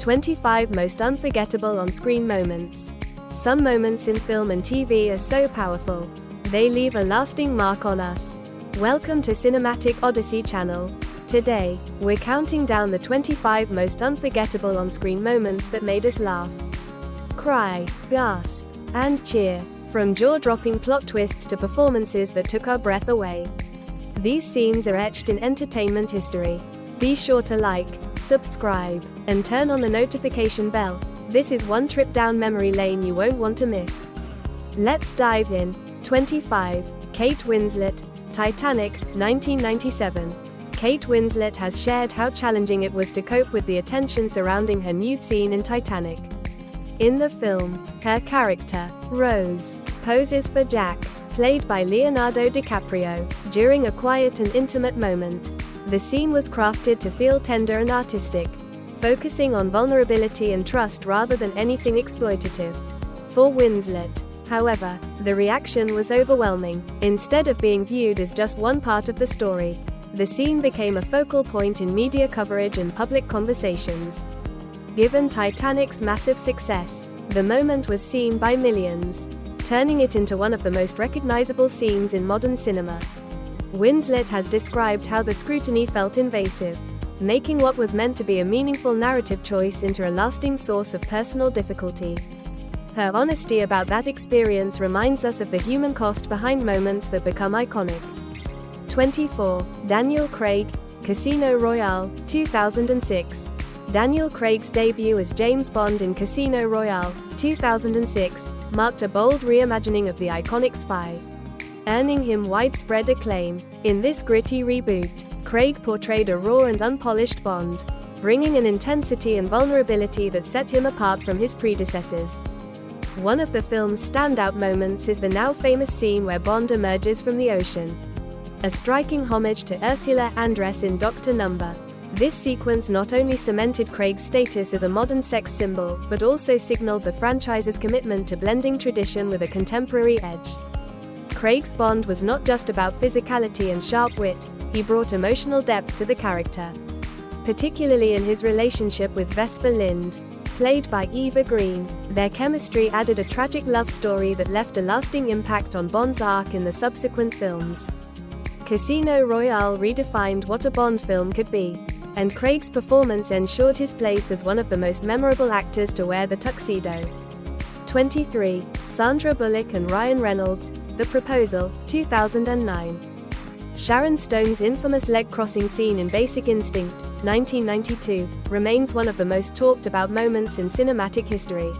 25 Most Unforgettable On-Screen Moments. Some moments in film and TV are so powerful. They leave a lasting mark on us. Welcome to Cinematic Odyssey channel. Today, we're counting down the 25 most unforgettable on-screen moments that made us laugh, cry, gasp, and cheer. From jaw-dropping plot twists to performances that took our breath away. These scenes are etched in entertainment history. Be sure to like, subscribe, and turn on the notification bell. This is one trip down memory lane you won't want to miss. Let's dive in. 25. Kate Winslet, Titanic, 1997. Kate Winslet has shared how challenging it was to cope with the attention surrounding her nude scene in Titanic. In the film, her character, Rose, poses for Jack, played by Leonardo DiCaprio, during a quiet and intimate moment. The scene was crafted to feel tender and artistic, focusing on vulnerability and trust rather than anything exploitative. For Winslet, however, the reaction was overwhelming. Instead of being viewed as just one part of the story, the scene became a focal point in media coverage and public conversations. Given Titanic's massive success, the moment was seen by millions, turning it into one of the most recognizable scenes in modern cinema. Winslet has described how the scrutiny felt invasive, making what was meant to be a meaningful narrative choice into a lasting source of personal difficulty. Her honesty about that experience reminds us of the human cost behind moments that become iconic. 24. Daniel Craig, Casino Royale, 2006. Daniel Craig's debut as James Bond in Casino Royale, 2006, marked a bold reimagining of the iconic spy, earning him widespread acclaim. In this gritty reboot, Craig portrayed a raw and unpolished Bond, bringing an intensity and vulnerability that set him apart from his predecessors. One of the film's standout moments is the now famous scene where Bond emerges from the ocean, a striking homage to Ursula Andress in Dr. Number. This sequence not only cemented Craig's status as a modern sex symbol, but also signaled the franchise's commitment to blending tradition with a contemporary edge. Craig's Bond was not just about physicality and sharp wit, he brought emotional depth to the character, particularly in his relationship with Vesper Lynd, played by Eva Green. Their chemistry added a tragic love story that left a lasting impact on Bond's arc in the subsequent films. Casino Royale redefined what a Bond film could be, and Craig's performance ensured his place as one of the most memorable actors to wear the tuxedo. 23. Sandra Bullock and Ryan Reynolds, The Proposal, 2009. Sharon Stone's infamous leg-crossing scene in Basic Instinct, 1992, remains one of the most talked about moments in cinematic history.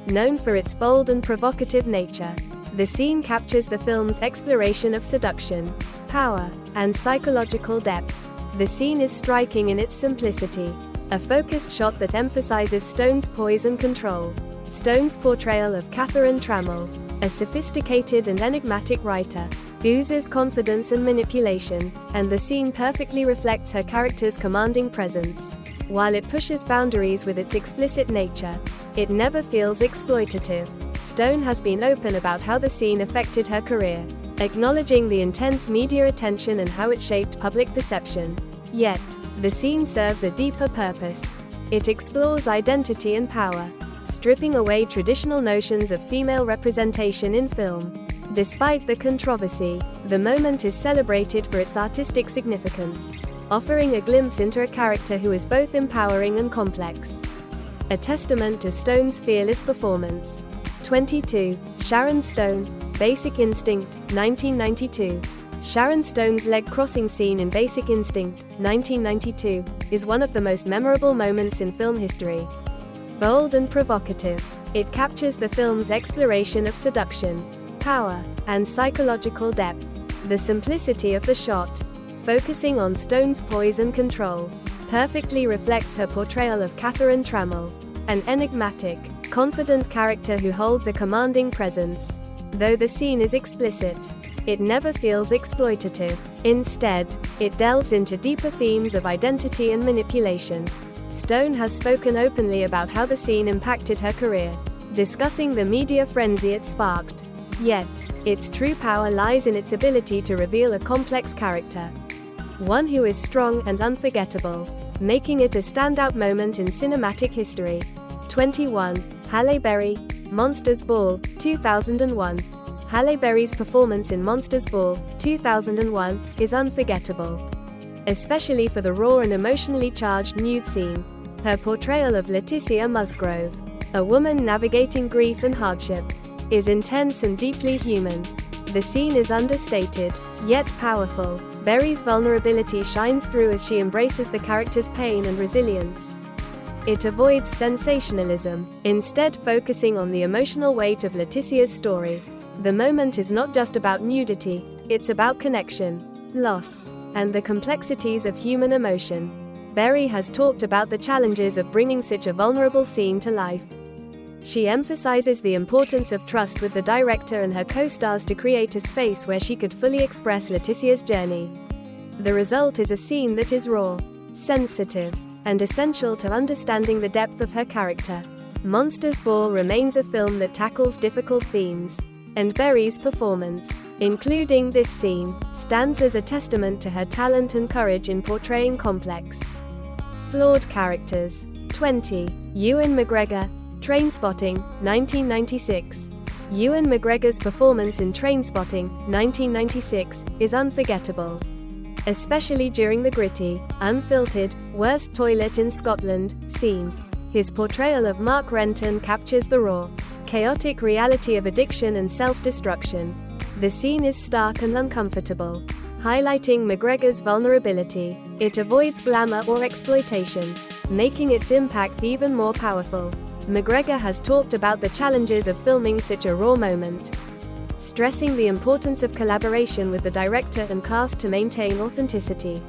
Known for its bold and provocative nature, the scene captures the film's exploration of seduction, power, and psychological depth. The scene is striking in its simplicity, a focused shot that emphasizes Stone's poise and control. Stone's portrayal of Catherine Trammell, a sophisticated and enigmatic writer, oozes confidence and manipulation, and the scene perfectly reflects her character's commanding presence. While it pushes boundaries with its explicit nature, it never feels exploitative. Stone has been open about how the scene affected her career, acknowledging the intense media attention and how it shaped public perception. Yet, the scene serves a deeper purpose. It explores identity and power, stripping away traditional notions of female representation in film. Despite the controversy, the moment is celebrated for its artistic significance, offering a glimpse into a character who is both empowering and complex. A testament to Stone's fearless performance. 22. Sharon Stone, Basic Instinct, 1992. Sharon Stone's leg-crossing scene in Basic Instinct, 1992, is one of the most memorable moments in film history. Bold and provocative, it captures the film's exploration of seduction, power, and psychological depth. The simplicity of the shot, focusing on Stone's poise and control, perfectly reflects her portrayal of Catherine Trammell, an enigmatic, confident character who holds a commanding presence. Though the scene is explicit, it never feels exploitative. Instead, it delves into deeper themes of identity and manipulation. Stone has spoken openly about how the scene impacted her career, discussing the media frenzy it sparked. Yet, its true power lies in its ability to reveal a complex character, one who is strong and unforgettable. making it a standout moment in cinematic history. 21. Halle Berry, Monsters Ball, 2001. Halle Berry's performance in Monsters Ball, 2001, is unforgettable. Especially for the raw and emotionally charged nude scene. Her portrayal of Leticia Musgrove, a woman navigating grief and hardship, is intense and deeply human. The scene is understated, yet powerful. Berry's vulnerability shines through as she embraces the character's pain and resilience. It avoids sensationalism, instead focusing on the emotional weight of Leticia's story. The moment is not just about nudity, it's about connection, loss, and the complexities of human emotion. Berry has talked about the challenges of bringing such a vulnerable scene to life. She emphasizes the importance of trust with the director and her co-stars to create a space where she could fully express Leticia's journey. The result is a scene that is raw, sensitive, and essential to understanding the depth of her character. Monsters Ball remains a film that tackles difficult themes, and Berry's performance, including this scene, stands as a testament to her talent and courage in portraying complex, flawed characters. 20. Ewan McGregor, Trainspotting, 1996. Ewan McGregor's performance in Trainspotting, 1996, is unforgettable. Especially during the gritty, unfiltered, worst toilet in Scotland scene. His portrayal of Mark Renton captures the raw, chaotic reality of addiction and self-destruction. The scene is stark and uncomfortable, highlighting McGregor's vulnerability. It avoids glamour or exploitation, making its impact even more powerful. McGregor has talked about the challenges of filming such a raw moment, stressing the importance of collaboration with the director and cast to maintain authenticity.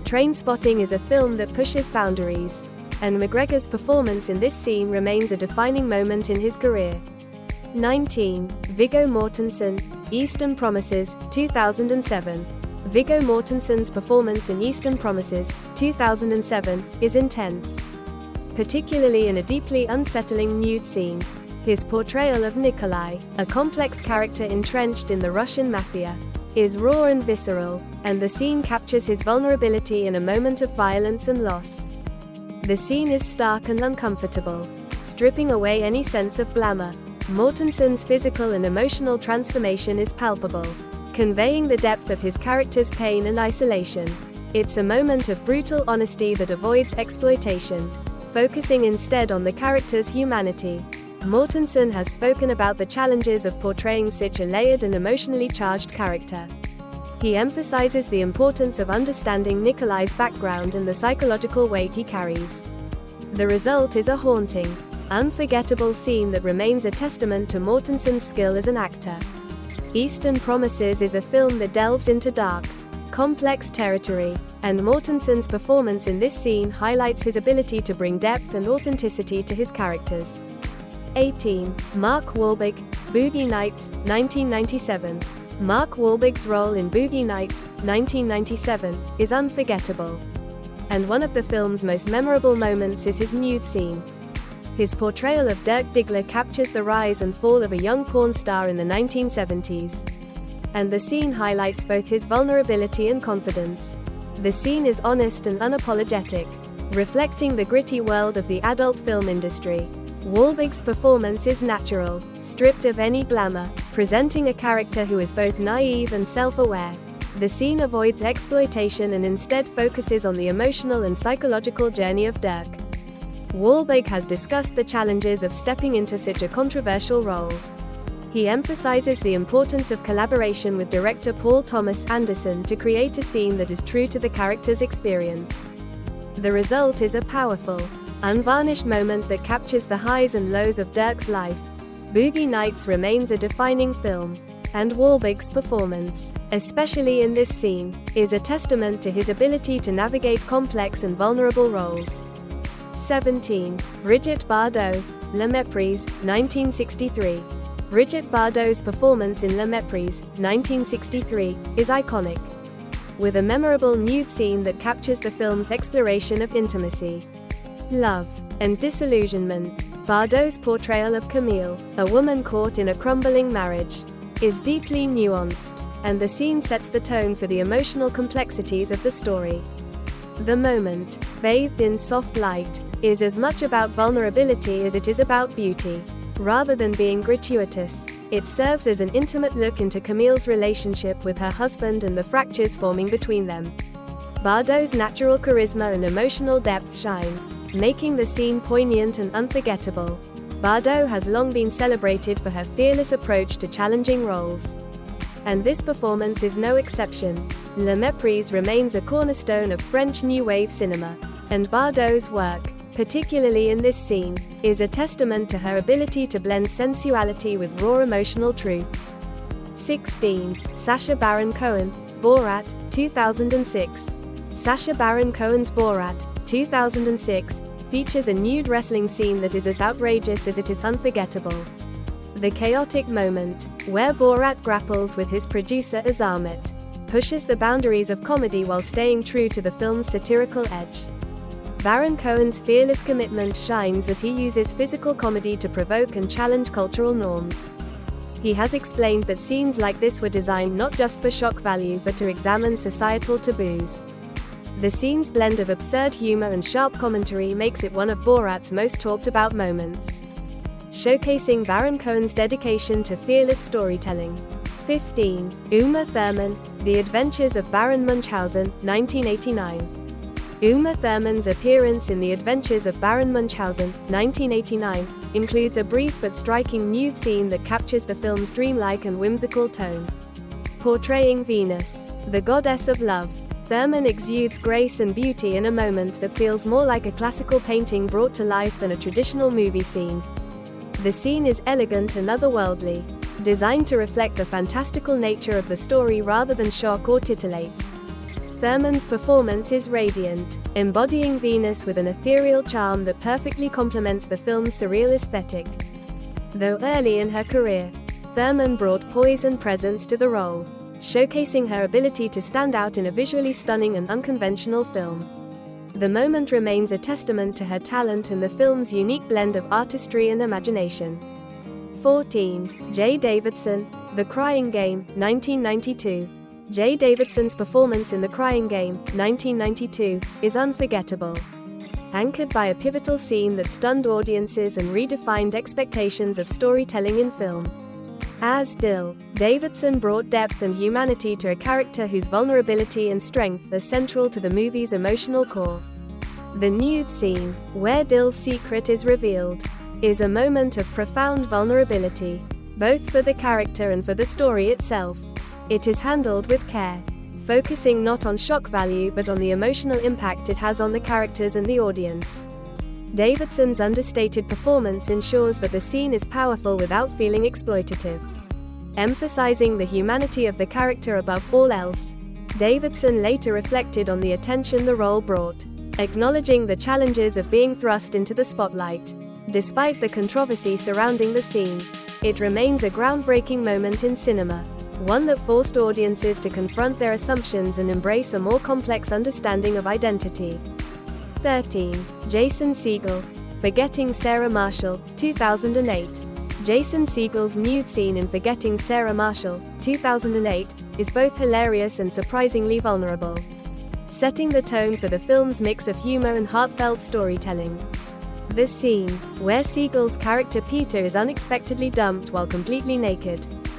Trainspotting is a film that pushes boundaries, and McGregor's performance in this scene remains a defining moment in his career. 19. Viggo Mortensen, Eastern Promises, 2007. Viggo Mortensen's performance in Eastern Promises, 2007, is intense, particularly in a deeply unsettling nude scene. His portrayal of Nikolai, a complex character entrenched in the Russian mafia, is raw and visceral, and the scene captures his vulnerability in a moment of violence and loss. The scene is stark and uncomfortable, stripping away any sense of glamour. Mortensen's physical and emotional transformation is palpable, conveying the depth of his character's pain and isolation. It's a moment of brutal honesty that avoids exploitation, focusing instead on the character's humanity. Mortensen has spoken about the challenges of portraying such a layered and emotionally charged character. He emphasizes the importance of understanding Nikolai's background and the psychological weight he carries. The result is a haunting, unforgettable scene that remains a testament to Mortensen's skill as an actor. Eastern Promises is a film that delves into dark, complex territory, and Mortensen's performance in this scene highlights his ability to bring depth and authenticity to his characters. 18. Mark Wahlberg, Boogie Nights, 1997. Mark Wahlberg's role in Boogie Nights, 1997, is unforgettable. And one of the film's most memorable moments is his nude scene. His portrayal of Dirk Diggler captures the rise and fall of a young porn star in the 1970s. And the scene highlights both his vulnerability and confidence. The scene is honest and unapologetic, reflecting the gritty world of the adult film industry. Wahlberg's performance is natural, stripped of any glamour, presenting a character who is both naive and self-aware. The scene avoids exploitation and instead focuses on the emotional and psychological journey of Dirk. Wahlberg has discussed the challenges of stepping into such a controversial role. He emphasizes the importance of collaboration with director Paul Thomas Anderson to create a scene that is true to the character's experience. The result is a powerful, unvarnished moment that captures the highs and lows of Dirk's life. Boogie Nights remains a defining film, and Wahlberg's performance, especially in this scene, is a testament to his ability to navigate complex and vulnerable roles. 17. Brigitte Bardot, La Méprise, 1963. Brigitte Bardot's performance in La Méprise, 1963, is iconic, with a memorable nude scene that captures the film's exploration of intimacy, love, and disillusionment. Bardot's portrayal of Camille, a woman caught in a crumbling marriage, is deeply nuanced, and the scene sets the tone for the emotional complexities of the story. The moment, bathed in soft light, is as much about vulnerability as it is about beauty. Rather than being gratuitous, it serves as an intimate look into Camille's relationship with her husband and the fractures forming between them. Bardot's natural charisma and emotional depth shine, making the scene poignant and unforgettable. Bardot has long been celebrated for her fearless approach to challenging roles, and this performance is no exception. La Méprise remains a cornerstone of French New Wave cinema, and Bardot's work, particularly in this scene, is a testament to her ability to blend sensuality with raw emotional truth. 16. Sacha Baron Cohen, Borat, 2006. Sacha Baron Cohen's Borat, 2006, features a nude wrestling scene that is as outrageous as it is unforgettable. The chaotic moment, where Borat grapples with his producer Azamat, pushes the boundaries of comedy while staying true to the film's satirical edge. Baron Cohen's fearless commitment shines as he uses physical comedy to provoke and challenge cultural norms. He has explained that scenes like this were designed not just for shock value but to examine societal taboos. The scene's blend of absurd humor and sharp commentary makes it one of Borat's most talked about moments, showcasing Baron Cohen's dedication to fearless storytelling. 15. Uma Thurman, The Adventures of Baron Munchausen, 1989. Uma Thurman's appearance in The Adventures of Baron Munchausen, 1989, includes a brief but striking nude scene that captures the film's dreamlike and whimsical tone. Portraying Venus, the goddess of love, Thurman exudes grace and beauty in a moment that feels more like a classical painting brought to life than a traditional movie scene. The scene is elegant and otherworldly, designed to reflect the fantastical nature of the story rather than shock or titillate. Thurman's performance is radiant, embodying Venus with an ethereal charm that perfectly complements the film's surreal aesthetic. Though early in her career, Thurman brought poise and presence to the role, showcasing her ability to stand out in a visually stunning and unconventional film. The moment remains a testament to her talent and the film's unique blend of artistry and imagination. 14. Jay Davidson, The Crying Game, 1992. Jay Davidson's performance in The Crying Game, 1992, is unforgettable. Anchored by a pivotal scene that stunned audiences and redefined expectations of storytelling in film. As Dill, Davidson brought depth and humanity to a character whose vulnerability and strength are central to the movie's emotional core. The nude scene, where Dill's secret is revealed, is a moment of profound vulnerability, both for the character and for the story itself. It is handled with care, focusing not on shock value but on the emotional impact it has on the characters and the audience. Davidson's understated performance ensures that the scene is powerful without feeling exploitative. Emphasizing the humanity of the character above all else, Davidson later reflected on the attention the role brought, acknowledging the challenges of being thrust into the spotlight. Despite the controversy surrounding the scene, it remains a groundbreaking moment in cinema, one that forced audiences to confront their assumptions and embrace a more complex understanding of identity. 13. Jason Segel, Forgetting Sarah Marshall, 2008. Jason Segel's nude scene in Forgetting Sarah Marshall, 2008, is both hilarious and surprisingly vulnerable, setting the tone for the film's mix of humor and heartfelt storytelling. This scene, where Segel's character Peter is unexpectedly dumped while completely naked,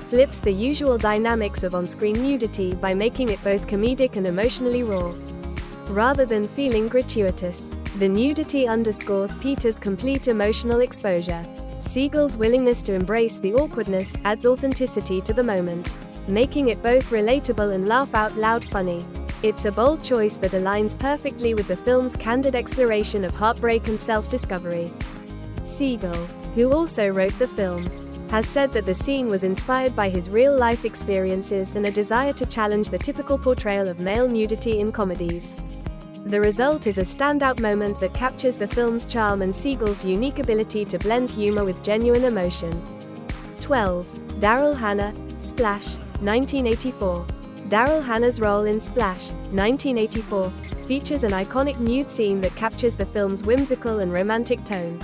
flips the usual dynamics of on-screen nudity by making it both comedic and emotionally raw. Rather than feeling gratuitous, the nudity underscores Peter's complete emotional exposure. Segel's willingness to embrace the awkwardness adds authenticity to the moment, making it both relatable and laugh-out-loud funny. It's a bold choice that aligns perfectly with the film's candid exploration of heartbreak and self-discovery. Segel, who also wrote the film, has said that the scene was inspired by his real-life experiences and a desire to challenge the typical portrayal of male nudity in comedies. The result is a standout moment that captures the film's charm and Segel's unique ability to blend humor with genuine emotion. 12. Daryl Hannah, Splash, 1984. Daryl Hannah's role in Splash, 1984, features an iconic nude scene that captures the film's whimsical and romantic tone.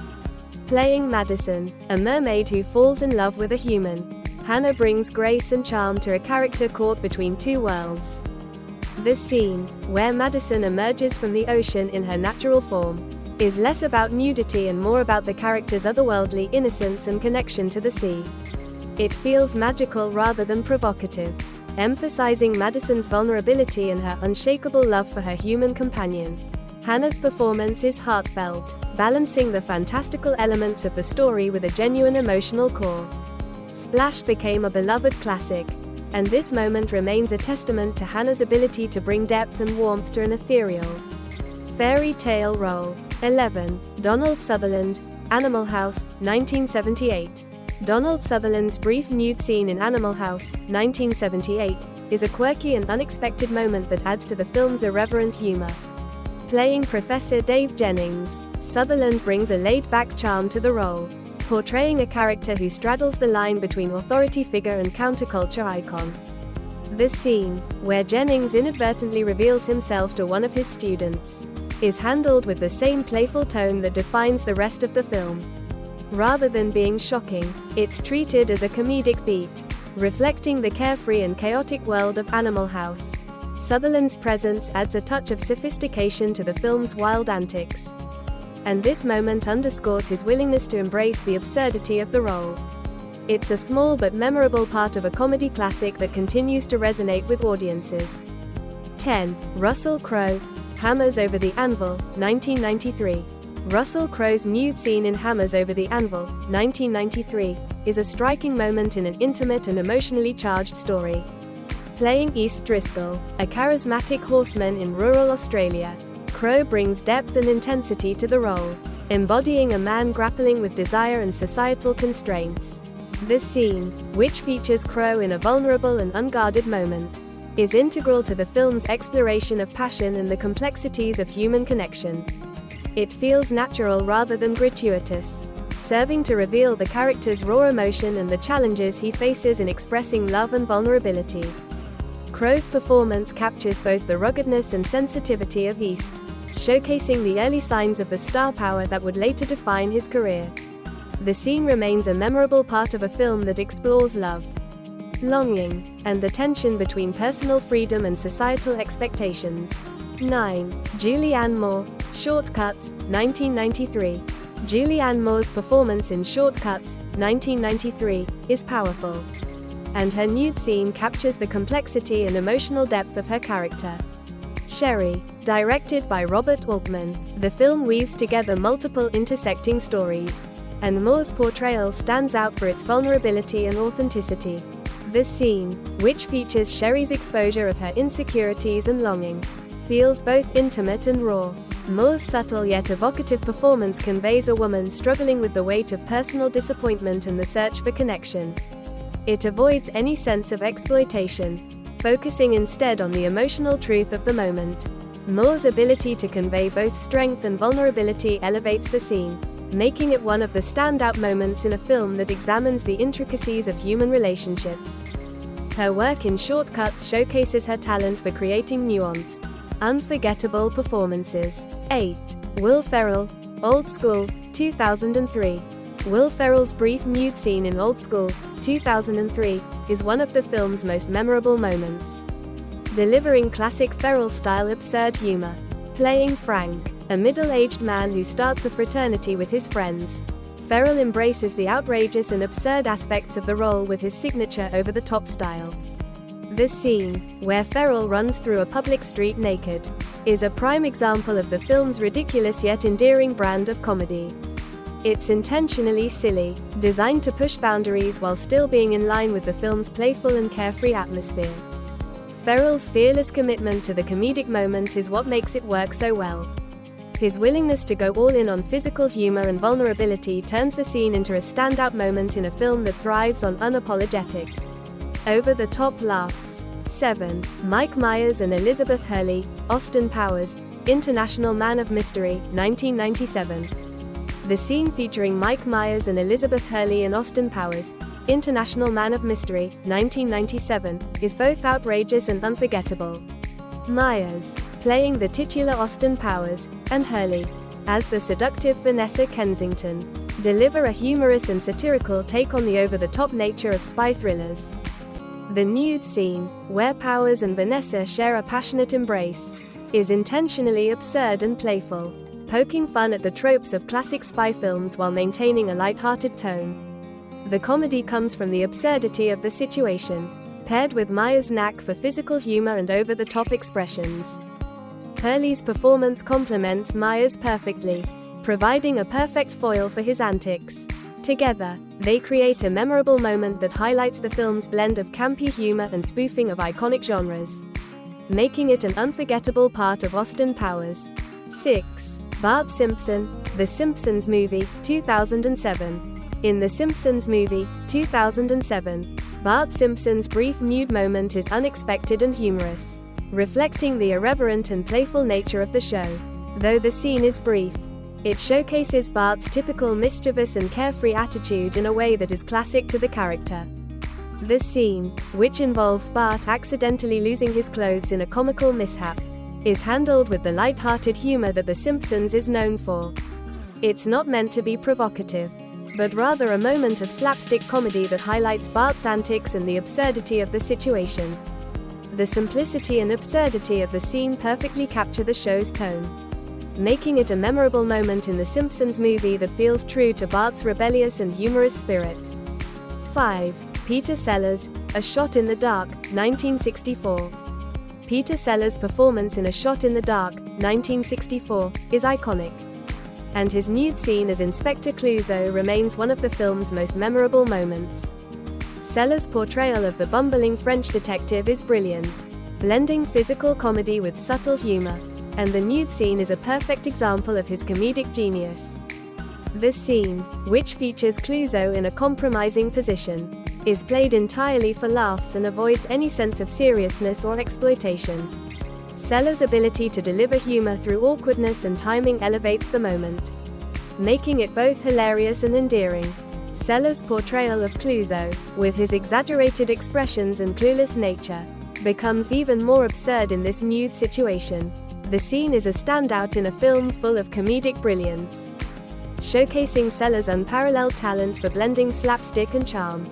Playing Madison, a mermaid who falls in love with a human, Hannah brings grace and charm to a character caught between two worlds. This scene, where Madison emerges from the ocean in her natural form, is less about nudity and more about the character's otherworldly innocence and connection to the sea. It feels magical rather than provocative, emphasizing Madison's vulnerability and her unshakable love for her human companion. Hannah's performance is heartfelt, balancing the fantastical elements of the story with a genuine emotional core. Splash became a beloved classic, and this moment remains a testament to Hannah's ability to bring depth and warmth to an ethereal fairy tale role. 11. Donald Sutherland, Animal House, 1978. Donald Sutherland's brief nude scene in Animal House, 1978, is a quirky and unexpected moment that adds to the film's irreverent humor. Playing Professor Dave Jennings, Sutherland brings a laid-back charm to the role, portraying a character who straddles the line between authority figure and counterculture icon. This scene, where Jennings inadvertently reveals himself to one of his students, is handled with the same playful tone that defines the rest of the film. Rather than being shocking, it's treated as a comedic beat, reflecting the carefree and chaotic world of Animal House. Sutherland's presence adds a touch of sophistication to the film's wild antics, and this moment underscores his willingness to embrace the absurdity of the role. It's a small but memorable part of a comedy classic that continues to resonate with audiences. 10. Russell Crowe, Hammers Over the Anvil, 1993. Russell Crowe's nude scene in Hammers Over the Anvil, 1993, is a striking moment in an intimate and emotionally charged story. Playing East Driscoll, a charismatic horseman in rural Australia, Crowe brings depth and intensity to the role, embodying a man grappling with desire and societal constraints. This scene, which features Crowe in a vulnerable and unguarded moment, is integral to the film's exploration of passion and the complexities of human connection. It feels natural rather than gratuitous, serving to reveal the character's raw emotion and the challenges he faces in expressing love and vulnerability. Crowe's performance captures both the ruggedness and sensitivity of East, showcasing the early signs of the star power that would later define his career. The scene remains a memorable part of a film that explores love, longing, and the tension between personal freedom and societal expectations. 9. Julianne Moore, Shortcuts, 1993. Julianne Moore's performance in Shortcuts, 1993, is powerful, and her nude scene captures the complexity and emotional depth of her character. Sherry, directed by Robert Altman, the film weaves together multiple intersecting stories, and Moore's portrayal stands out for its vulnerability and authenticity. This scene, which features Sherry's exposure of her insecurities and longing, feels both intimate and raw. Moore's subtle yet evocative performance conveys a woman struggling with the weight of personal disappointment and the search for connection. It avoids any sense of exploitation, focusing instead on the emotional truth of the moment. Moore's ability to convey both strength and vulnerability elevates the scene, making it one of the standout moments in a film that examines the intricacies of human relationships. Her work in Shortcuts showcases her talent for creating nuanced, unforgettable performances. 8. Will Ferrell, Old School, 2003. Will Ferrell's brief nude scene in Old School, 2003, is one of the film's most memorable moments. Delivering classic Ferrell-style absurd humor, playing Frank, a middle-aged man who starts a fraternity with his friends, Ferrell embraces the outrageous and absurd aspects of the role with his signature over-the-top style. This scene, where Ferrell runs through a public street naked, is a prime example of the film's ridiculous yet endearing brand of comedy. It's intentionally silly, designed to push boundaries while still being in line with the film's playful and carefree atmosphere. Ferrell's fearless commitment to the comedic moment is what makes it work so well. His willingness to go all in on physical humor and vulnerability turns the scene into a standout moment in a film that thrives on unapologetic, over-the-top laughs. 7. Mike Myers and Elizabeth Hurley, Austin Powers, International Man of Mystery, 1997. The scene featuring Mike Myers and Elizabeth Hurley in Austin Powers, International Man of Mystery, 1997, is both outrageous and unforgettable. Myers, playing the titular Austin Powers, and Hurley, as the seductive Vanessa Kensington, deliver a humorous and satirical take on the over-the-top nature of spy thrillers. The nude scene, where Powers and Vanessa share a passionate embrace, is intentionally absurd and playful, poking fun at the tropes of classic spy films while maintaining a light-hearted tone. The comedy comes from the absurdity of the situation, paired with Maya's knack for physical humor and over-the-top expressions. Hurley's performance complements Maya's perfectly, providing a perfect foil for his antics. Together, they create a memorable moment that highlights the film's blend of campy humor and spoofing of iconic genres, making it an unforgettable part of Austin Powers. 6. Bart Simpson, The Simpsons Movie, 2007. In The Simpsons Movie, 2007, Bart Simpson's brief nude moment is unexpected and humorous, reflecting the irreverent and playful nature of the show. Though the scene is brief, it showcases Bart's typical mischievous and carefree attitude in a way that is classic to the character. The scene, which involves Bart accidentally losing his clothes in a comical mishap, is handled with the light-hearted humor that The Simpsons is known for. It's not meant to be provocative, but rather a moment of slapstick comedy that highlights Bart's antics and the absurdity of the situation. The simplicity and absurdity of the scene perfectly capture the show's tone, making it a memorable moment in The Simpsons Movie that feels true to Bart's rebellious and humorous spirit. 5. Peter Sellers, A Shot in the Dark, 1964. Peter Sellers' performance in A Shot in the Dark, 1964, is iconic, and his nude scene as Inspector Clouseau remains one of the film's most memorable moments. Sellers' portrayal of the bumbling French detective is brilliant, blending physical comedy with subtle humor, and the nude scene is a perfect example of his comedic genius. This scene, which features Clouseau in a compromising position, is played entirely for laughs and avoids any sense of seriousness or exploitation. Sellers' ability to deliver humor through awkwardness and timing elevates the moment, making it both hilarious and endearing. Sellers' portrayal of Clouseau, with his exaggerated expressions and clueless nature, becomes even more absurd in this nude situation. The scene is a standout in a film full of comedic brilliance, showcasing Sellers' unparalleled talent for blending slapstick and charm.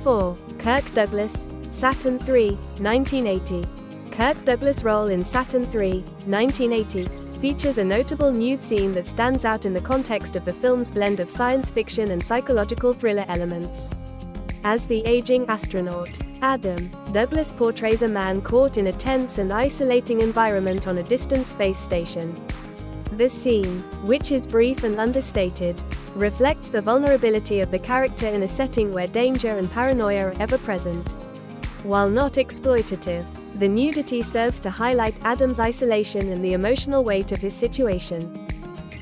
4. Kirk Douglas, Saturn III, 1980. Kirk Douglas' role in Saturn III, 1980, features a notable nude scene that stands out in the context of the film's blend of science fiction and psychological thriller elements. As the aging astronaut, Adam, Douglas portrays a man caught in a tense and isolating environment on a distant space station. This scene, which is brief and understated, reflects the vulnerability of the character in a setting where danger and paranoia are ever present. While not exploitative, the nudity serves to highlight Adam's isolation and the emotional weight of his situation.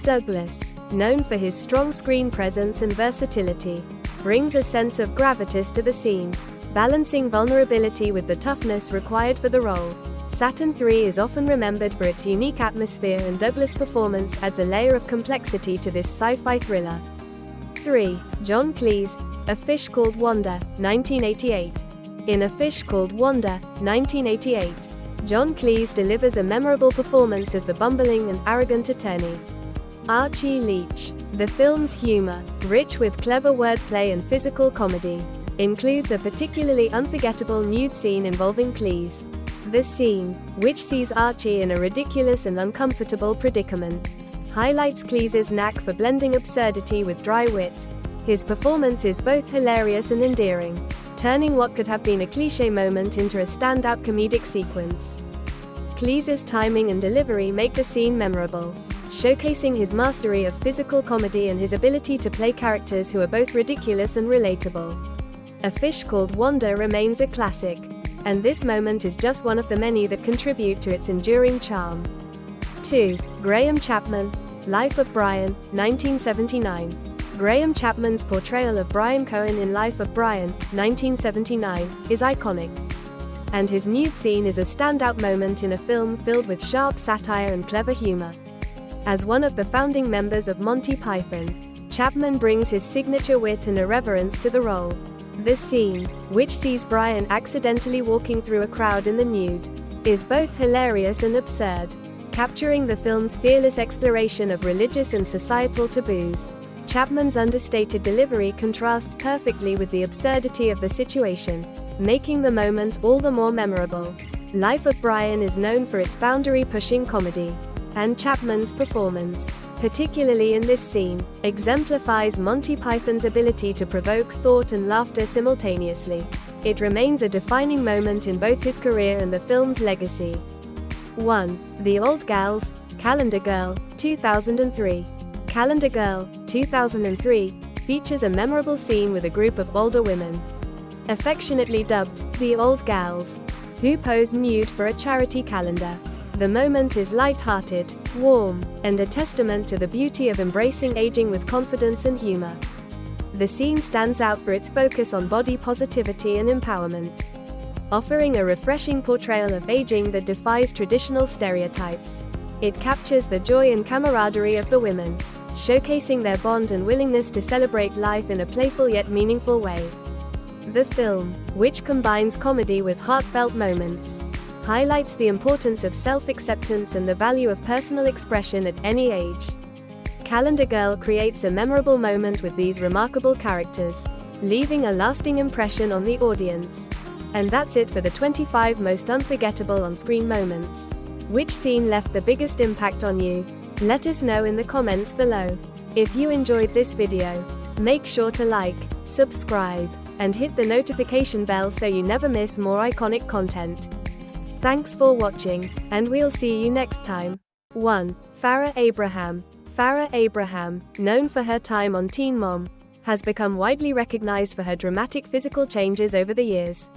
Douglas, known for his strong screen presence and versatility, brings a sense of gravitas to the scene, balancing vulnerability with the toughness required for the role. Saturn III is often remembered for its unique atmosphere, and Douglas' performance adds a layer of complexity to this sci-fi thriller. 3. John Cleese, A Fish Called Wanda, 1988. In A Fish Called Wanda, 1988, John Cleese delivers a memorable performance as the bumbling and arrogant attorney, Archie Leach. The film's humor, rich with clever wordplay and physical comedy, includes a particularly unforgettable nude scene involving Cleese. This scene, which sees Archie in a ridiculous and uncomfortable predicament, highlights Cleese's knack for blending absurdity with dry wit. His performance is both hilarious and endearing, turning what could have been a cliché moment into a standout comedic sequence. Cleese's timing and delivery make the scene memorable, showcasing his mastery of physical comedy and his ability to play characters who are both ridiculous and relatable. A Fish Called Wanda remains a classic, and this moment is just one of the many that contribute to its enduring charm. 2. Graham Chapman, Life of Brian, 1979. Graham Chapman's portrayal of Brian Cohen in Life of Brian, 1979, is iconic, and his nude scene is a standout moment in a film filled with sharp satire and clever humor. As one of the founding members of Monty Python, Chapman brings his signature wit and irreverence to the role. This scene, which sees Brian accidentally walking through a crowd in the nude, is both hilarious and absurd, capturing the film's fearless exploration of religious and societal taboos. Chapman's understated delivery contrasts perfectly with the absurdity of the situation, making the moment all the more memorable. Life of Brian is known for its boundary-pushing comedy, and Chapman's performance, particularly in this scene, exemplifies Monty Python's ability to provoke thought and laughter simultaneously. It remains a defining moment in both his career and the film's legacy. 1. The Old Gals, Calendar Girl, 2003. Calendar Girl, 2003, features a memorable scene with a group of older women, affectionately dubbed the Old Gals, who pose nude for a charity calendar. The moment is light-hearted, warm, and a testament to the beauty of embracing aging with confidence and humor. The scene stands out for its focus on body positivity and empowerment, offering a refreshing portrayal of aging that defies traditional stereotypes. It captures the joy and camaraderie of the women, showcasing their bond and willingness to celebrate life in a playful yet meaningful way. The film, which combines comedy with heartfelt moments, highlights the importance of self-acceptance and the value of personal expression at any age. Calendar Girl creates a memorable moment with these remarkable characters, leaving a lasting impression on the audience. And that's it for the 25 most unforgettable on-screen moments. Which scene left the biggest impact on you? Let us know in the comments below. If you enjoyed this video, make sure to like, subscribe, and hit the notification bell so you never miss more iconic content. Thanks for watching, and we'll see you next time. 1. Farrah Abraham. Farrah Abraham, known for her time on Teen Mom, has become widely recognized for her dramatic physical changes over the years.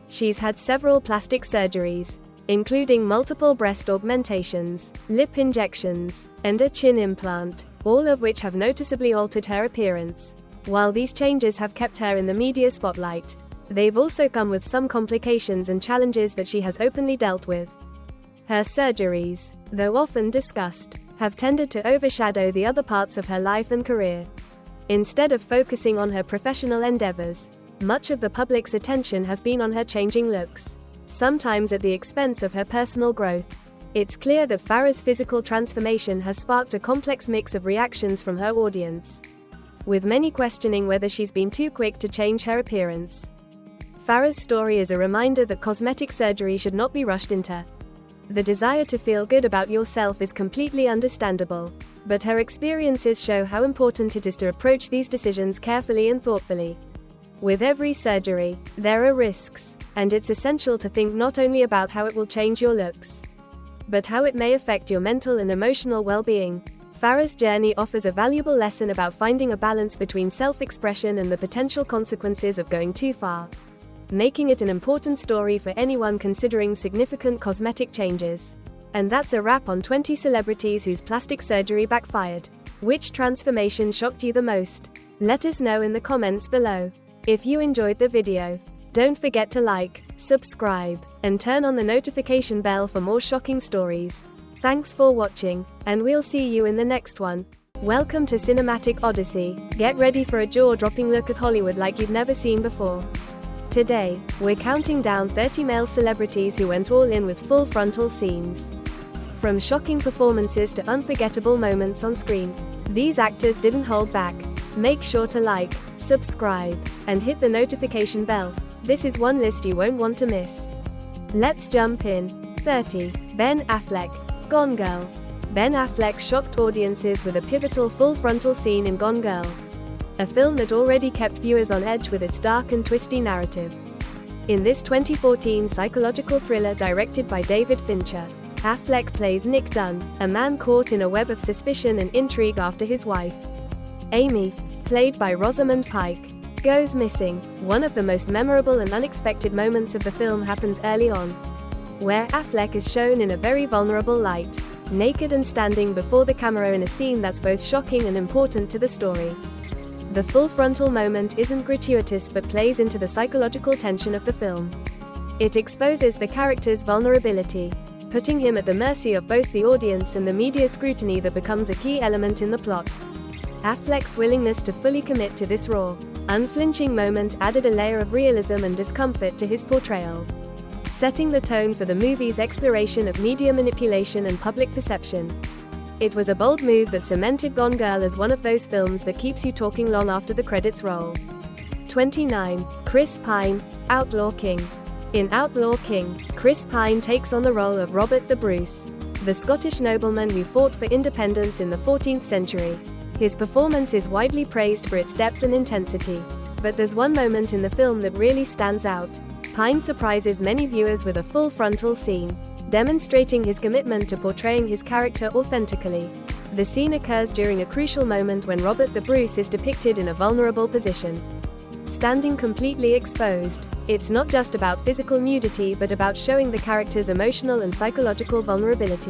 She's had several plastic surgeries, including multiple breast augmentations, lip injections, and a chin implant, all of which have noticeably altered her appearance. While these changes have kept her in the media spotlight, they've also come with some complications and challenges that she has openly dealt with. Her surgeries, though often discussed, have tended to overshadow the other parts of her life and career. Instead of focusing on her professional endeavors, much of the public's attention has been on her changing looks, sometimes at the expense of her personal growth. It's clear that Farrah's physical transformation has sparked a complex mix of reactions from her audience, with many questioning whether she's been too quick to change her appearance. Farrah's story is a reminder that cosmetic surgery should not be rushed into. The desire to feel good about yourself is completely understandable, but her experiences show how important it is to approach these decisions carefully and thoughtfully. With every surgery, there are risks, and it's essential to think not only about how it will change your looks, but how it may affect your mental and emotional well-being. Farrah's journey offers a valuable lesson about finding a balance between self-expression and the potential consequences of going too far, making it an important story for anyone considering significant cosmetic changes. And that's a wrap on 20 celebrities whose plastic surgery backfired. Which transformation shocked you the most? Let us know in the comments below. If you enjoyed the video, don't forget to like, subscribe, and turn on the notification bell for more shocking stories. Thanks for watching, and we'll see you in the next one. Welcome to Cinematic Odyssey. Get ready for a jaw-dropping look at Hollywood like you've never seen before. Today, we're counting down 30 male celebrities who went all in with full frontal scenes. From shocking performances to unforgettable moments on screen, these actors didn't hold back. Make sure to like, subscribe, and hit the notification bell. This is one list you won't want to miss. Let's jump in. 30. Ben Affleck. Gone Girl. Ben Affleck shocked audiences with a pivotal full frontal scene in Gone Girl, a film that already kept viewers on edge with its dark and twisty narrative. In this 2014 psychological thriller directed by David Fincher, Affleck plays Nick Dunn, a man caught in a web of suspicion and intrigue after his wife, Amy, played by Rosamund Pike, goes missing. One of the most memorable and unexpected moments of the film happens early on, where Affleck is shown in a very vulnerable light, naked and standing before the camera in a scene that's both shocking and important to the story. The full frontal moment isn't gratuitous but plays into the psychological tension of the film. It exposes the character's vulnerability, putting him at the mercy of both the audience and the media scrutiny that becomes a key element in the plot. Affleck's willingness to fully commit to this raw, unflinching moment added a layer of realism and discomfort to his portrayal, setting the tone for the movie's exploration of media manipulation and public perception. It was a bold move that cemented Gone Girl as one of those films that keeps you talking long after the credits roll. 29. Chris Pine, Outlaw King. In Outlaw King, Chris Pine takes on the role of Robert the Bruce, the Scottish nobleman who fought for independence in the 14th century. His performance is widely praised for its depth and intensity. But there's one moment in the film that really stands out. Pine surprises many viewers with a full frontal scene, demonstrating his commitment to portraying his character authentically. The scene occurs during a crucial moment when Robert the Bruce is depicted in a vulnerable position, standing completely exposed. It's not just about physical nudity but about showing the character's emotional and psychological vulnerability.